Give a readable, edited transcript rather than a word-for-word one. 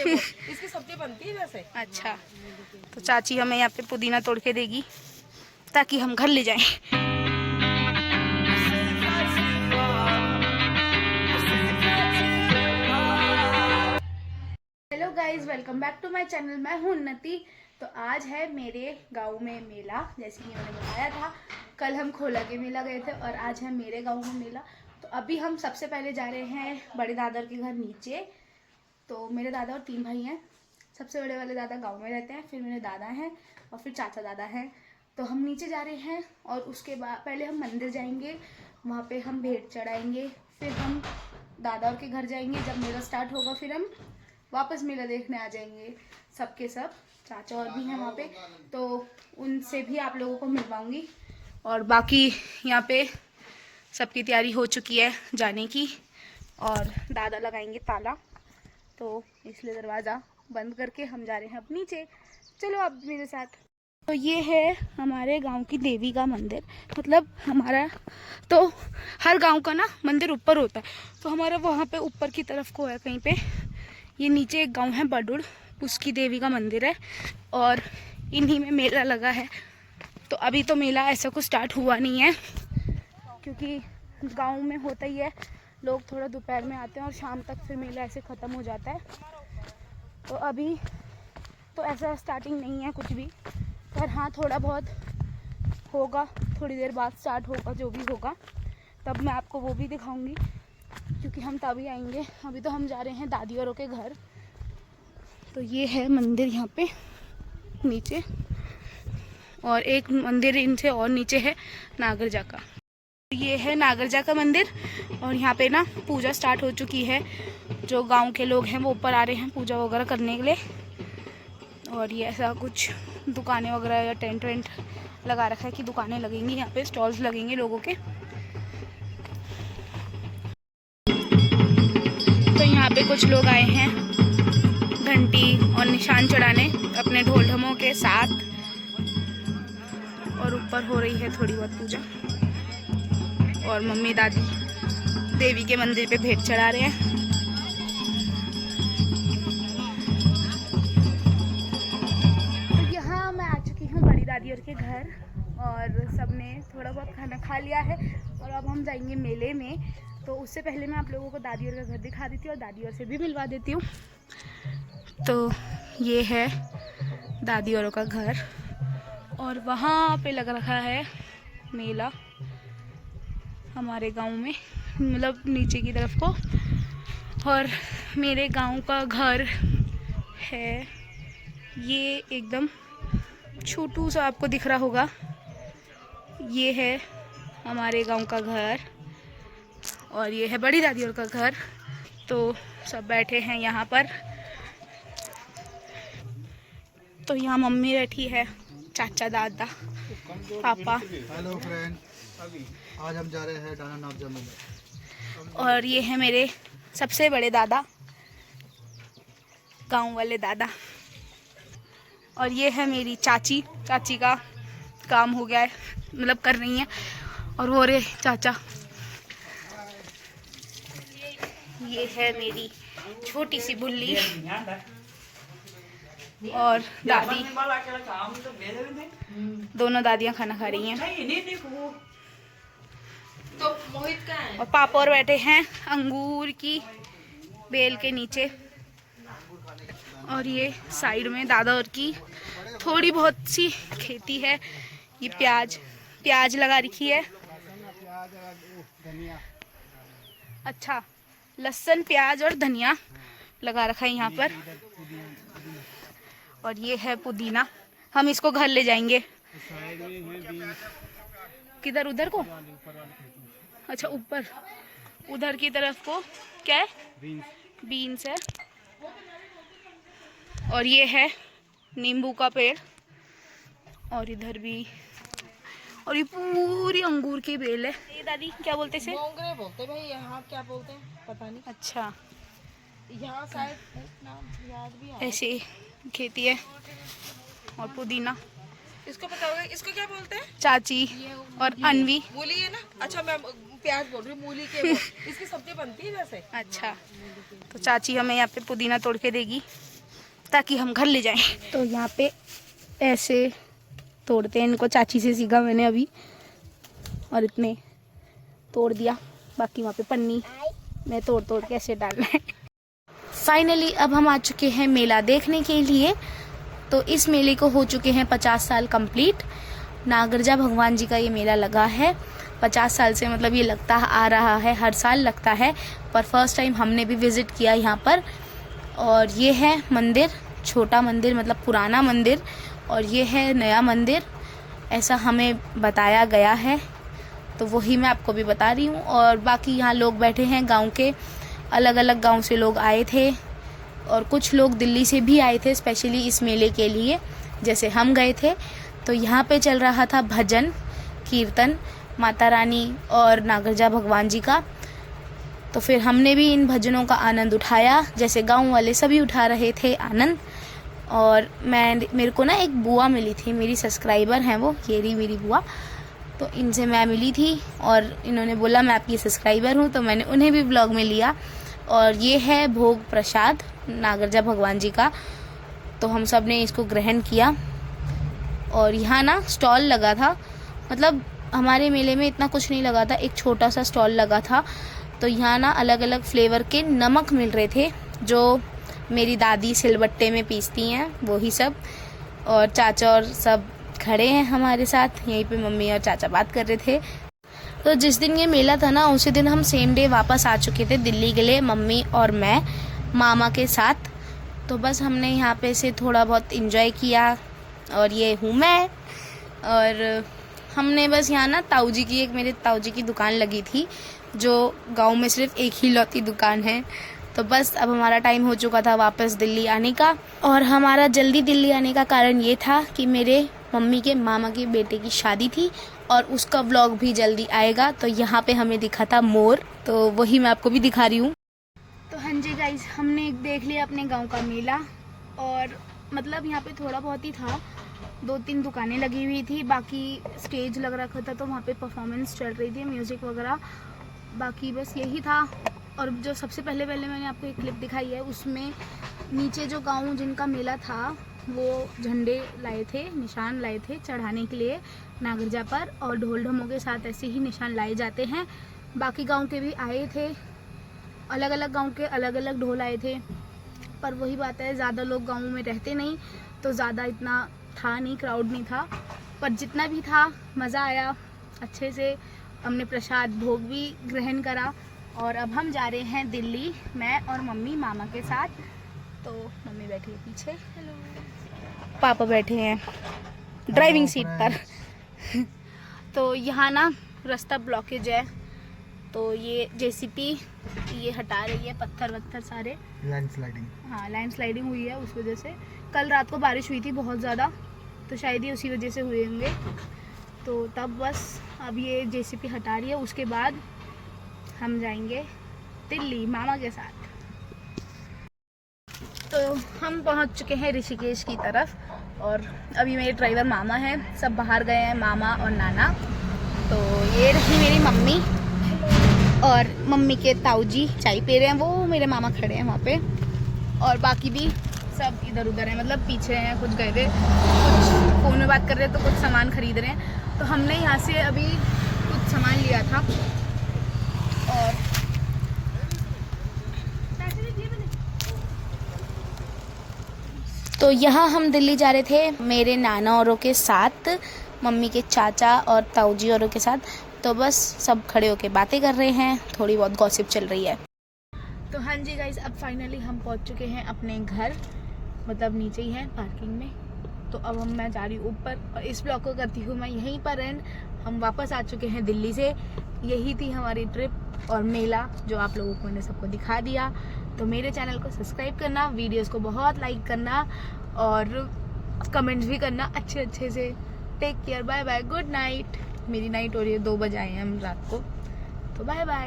इसकी सब्जी बनती है वैसे। अच्छा, तो चाची हमें यहाँ पे पुदीना तोड़ के देगी ताकि हम घर ले जाएं। Hello guys, welcome back to my channel. मैं हूं उन्नति। तो आज है मेरे गांव में मेला, जैसे कि मैंने बताया था। कल हम खोला के मेला गए थे और आज है मेरे गांव में मेला। तो अभी हम सबसे पहले जा रहे हैं बड़े दादा के घर नीचे। तो मेरे दादा और 3 भाई हैं। सबसे बड़े वाले दादा गांव में रहते हैं, फिर मेरे दादा हैं और फिर चाचा दादा हैं। तो हम नीचे जा रहे हैं और उसके बाद पहले हम मंदिर जाएंगे, वहाँ पे हम भेंट चढ़ाएंगे। फिर हम दादा और के घर जाएंगे। जब मेला स्टार्ट होगा फिर हम वापस मेला देखने आ जाएंगे। सबके सब चाचा और भी हैं वहाँ पे, तो उनसे भी आप लोगों को मिलवाऊंगी। और बाकी यहाँ पे सबकी तैयारी हो चुकी है जाने की और दादा लगाएंगे ताला, तो इसलिए दरवाज़ा बंद करके हम जा रहे हैं अब नीचे। चलो अब मेरे साथ। तो ये है हमारे गांव की देवी का मंदिर। मतलब हमारा तो हर गांव का ना मंदिर ऊपर होता है, तो हमारा वहाँ पे ऊपर की तरफ को है कहीं पे। ये नीचे एक गांव है बडुड़, उसकी देवी का मंदिर है और इन्हीं में मेला लगा है। तो अभी तो मेला ऐसा कुछ स्टार्ट हुआ नहीं है, क्योंकि गांव में होता ही है, लोग थोड़ा दोपहर में आते हैं और शाम तक फिर मेला ऐसे ख़त्म हो जाता है। तो अभी तो ऐसा स्टार्टिंग नहीं है कुछ भी, पर हाँ थोड़ा बहुत होगा, थोड़ी देर बाद स्टार्ट होगा। जो भी होगा तब मैं आपको वो भी दिखाऊंगी, क्योंकि हम तभी आएंगे। अभी तो हम जा रहे हैं दादी औरों के घर। तो ये है मंदिर यहाँ पे नीचे, और एक मंदिर इनसे और नीचे है नागरजा का। ये है नागरजा का मंदिर और यहाँ पे ना पूजा स्टार्ट हो चुकी है। जो गांव के लोग हैं वो ऊपर आ रहे हैं पूजा वगैरह करने के लिए। और ये ऐसा कुछ दुकानें वगैरह या टेंट वेंट लगा रखा है कि दुकानें लगेंगी यहाँ पे, स्टॉल्स लगेंगे लोगों के। तो यहाँ पे कुछ लोग आए हैं घंटी और निशान चढ़ाने अपने ढोल ढमों के साथ, और ऊपर हो रही है थोड़ी बहुत पूजा। और मम्मी दादी देवी के मंदिर पे भेंट चढ़ा रहे हैं। तो यहाँ मैं आ चुकी हूँ बड़ी दादी और के घर, और सबने थोड़ा बहुत खाना खा लिया है और अब हम जाएंगे मेले में। तो उससे पहले मैं आप लोगों को दादी और का घर दिखा देती हूँ और दादी और से भी मिलवा देती हूँ। तो ये है दादी औरों का घर और वहाँ पे लग रखा है मेला हमारे गांव में, मतलब नीचे की तरफ को। और मेरे गांव का घर है ये, एकदम छोटू सा आपको दिख रहा होगा। ये है हमारे गांव का घर और ये है बड़ी दादी और का घर। तो सब बैठे हैं यहाँ पर। तो यहाँ मम्मी बैठी है, चाचा दादा पापा। हेलो फ्रेंड, आज हम जा रहे हैं डाना नागजा मेला। और ये है मेरे सबसे बड़े दादा, गांव वाले दादा। और ये है मेरी चाची, चाची का काम हो गया है, मतलब कर रही हैं। और वो रे चाचा। ये है मेरी छोटी सी बुल्ली और दादी। दोनों दादियाँ खाना खा रही हैं। तो मोहित कहाँ है? और पापा और बैठे हैं अंगूर की बेल के नीचे। और ये साइड में दादा और की थोड़ी बहुत सी खेती है। ये प्याज लगा रखी है। अच्छा, लहसुन प्याज और धनिया लगा रखा है यहाँ पर। और ये है पुदीना, हम इसको घर ले जाएंगे। किधर? उधर को? अच्छा ऊपर उधर की तरफ को क्या है? बीन्स है। और ये है नींबू का पेड़ और इधर भी। और ये पूरी अंगूर की बेल है। ये दादी क्या बोलते इसे? मोंगरे बोलते भाई, यहाँ क्या बोलते हैं पता नहीं। अच्छा, यहाँ शायद नाम याद भी है। ऐसी खेती है। और पुदीना इसको पता होगा, इसको क्या बोलते हैं? चाची और अनवी। मूली है ना? अच्छा मैं प्याज बोल रही हूँ, मूली के इसकी सब्जी बनती है वैसे। अच्छा, तो चाची हमें यहाँ पे पुदीना तोड़ के देगी ताकि हम घर ले जाएं। तो यहाँ पे ऐसे तोड़ते हैं इनको, चाची से सीखा मैंने अभी, और इतने तोड़ दिया। बाकी वहाँ पे पन्नी में तोड़ के ऐसे डालना है। फाइनली अब हम आ चुके हैं मेला देखने के लिए। तो इस मेले को हो चुके हैं 50 साल कंप्लीट। नागरजा भगवान जी का ये मेला लगा है 50 साल से, मतलब ये लगता आ रहा है, हर साल लगता है, पर फर्स्ट टाइम हमने भी विज़िट किया यहाँ पर। और ये है मंदिर, छोटा मंदिर मतलब पुराना मंदिर, और ये है नया मंदिर, ऐसा हमें बताया गया है, तो वही मैं आपको भी बता रही हूँ। और बाकी यहाँ लोग बैठे हैं, गांव के अलग अलग गांव से लोग आए थे, और कुछ लोग दिल्ली से भी आए थे स्पेशली इस मेले के लिए, जैसे हम गए थे। तो यहाँ पे चल रहा था भजन कीर्तन माता रानी और नागरजा भगवान जी का। तो फिर हमने भी इन भजनों का आनंद उठाया, जैसे गांव वाले सभी उठा रहे थे आनंद। और मेरे को ना एक बुआ मिली थी, मेरी सब्सक्राइबर हैं वो, ये रही मेरी बुआ, तो इनसे मैं मिली थी और इन्होंने बोला मैं आपकी सब्सक्राइबर हूँ, तो मैंने उन्हें भी ब्लॉग में लिया। और ये है भोग प्रसाद नागरजा भगवान जी का, तो हम सब ने इसको ग्रहण किया। और यहाँ ना स्टॉल लगा था, मतलब हमारे मेले में इतना कुछ नहीं लगा था, एक छोटा सा स्टॉल लगा था। तो यहाँ ना अलग अलग फ्लेवर के नमक मिल रहे थे, जो मेरी दादी सिलबट्टे में पीसती हैं, वही सब। और चाचा और सब खड़े हैं हमारे साथ, यहीं पे मम्मी और चाचा बात कर रहे थे। तो जिस दिन ये मेला था ना, उसी दिन हम सेम डे वापस आ चुके थे दिल्ली के लिए, मम्मी और मैं मामा के साथ। तो बस हमने यहाँ पे से थोड़ा बहुत एंजॉय किया, और ये हूँ मैं। और हमने बस यहाँ ना ताऊ जी की, एक मेरे ताऊ जी की दुकान लगी थी, जो गांव में सिर्फ एक ही लौती दुकान है। तो बस अब हमारा टाइम हो चुका था वापस दिल्ली आने का। और हमारा जल्दी दिल्ली आने का कारण ये था कि मेरे मम्मी के मामा के बेटे की शादी थी, और उसका व्लॉग भी जल्दी आएगा। तो यहाँ पे हमें दिखा था मोर, तो वही मैं आपको भी दिखा रही हूँ। तो हाँ जी गाइस, हमने देख लिया अपने गांव का मेला, और मतलब यहाँ पे थोड़ा बहुत ही था, 2-3 दुकानें लगी हुई थी, बाकी स्टेज लग रखा था, तो वहाँ पे परफॉर्मेंस चल रही थी, म्यूज़िक वगैरह, बाकी बस यही था। और जो सबसे पहले मैंने आपको एक क्लिप दिखाई है, उसमें नीचे जो गांव जिनका मेला था वो झंडे लाए थे, निशान लाए थे चढ़ाने के लिए नागरजा पर, और ढोल ढमों के साथ ऐसे ही निशान लाए जाते हैं। बाकी गांव के भी आए थे, अलग अलग गांव के अलग अलग ढोल आए थे, पर वही बात है, ज़्यादा लोग गाँव में रहते नहीं, तो ज़्यादा इतना था नहीं, क्राउड नहीं था, पर जितना भी था मज़ा आया अच्छे से। हमने प्रसाद भोग भी ग्रहण करा। और अब हम जा रहे हैं दिल्ली, मैं और मम्मी मामा के साथ। तो मम्मी बैठी है पीछे, हेलो, पापा बैठे हैं ड्राइविंग सीट पर। तो यहाँ ना रास्ता ब्लॉकेज है, तो ये जेसीपी ये हटा रही है पत्थर सारे, लैंडस्लाइडिंग, हाँ लैंडस्लाइडिंग हुई है उस वजह से। कल रात को बारिश हुई थी बहुत ज़्यादा, तो शायद ये उसी वजह से हुए होंगे। तो तब बस अब ये जेसीपी हटा रही है, उसके बाद हम जाएंगे दिल्ली मामा के साथ। तो हम पहुंच चुके हैं ऋषिकेश की तरफ, और अभी मेरे ड्राइवर मामा हैं, सब बाहर गए हैं, मामा और नाना। तो ये रही मेरी मम्मी, और मम्मी के ताऊ जी चाय पी रहे हैं, वो मेरे मामा खड़े हैं वहाँ पे, और बाकी भी सब इधर उधर हैं, मतलब पीछे हैं, कुछ गए हुए, कुछ फ़ोन में बात कर रहे हैं, तो कुछ सामान खरीद रहे हैं। तो हमने यहाँ से अभी कुछ सामान लिया था, और तो यहाँ हम दिल्ली जा रहे थे मेरे नाना औरों के साथ, मम्मी के चाचा और ताऊ जी औरों के साथ। तो बस सब खड़े होके बातें कर रहे हैं, थोड़ी बहुत गॉसिप चल रही है। तो हाँ जी गाइस, अब फाइनली हम पहुँच चुके हैं अपने घर, मतलब नीचे ही है पार्किंग में। तो अब मैं जा रही हूँ ऊपर, और इस ब्लॉग को करती हूँ मैं यहीं पर एंड। हम वापस आ चुके हैं दिल्ली से, यही थी हमारी ट्रिप और मेला, जो आप लोगों को मैंने सबको दिखा दिया। तो मेरे चैनल को सब्सक्राइब करना, वीडियोस को बहुत लाइक करना, और कमेंट्स भी करना अच्छे से। Take care, bye bye, good night. मेरी नाइट हो रही है, 2 बजे आए हैं हम रात को, तो बाय बाय।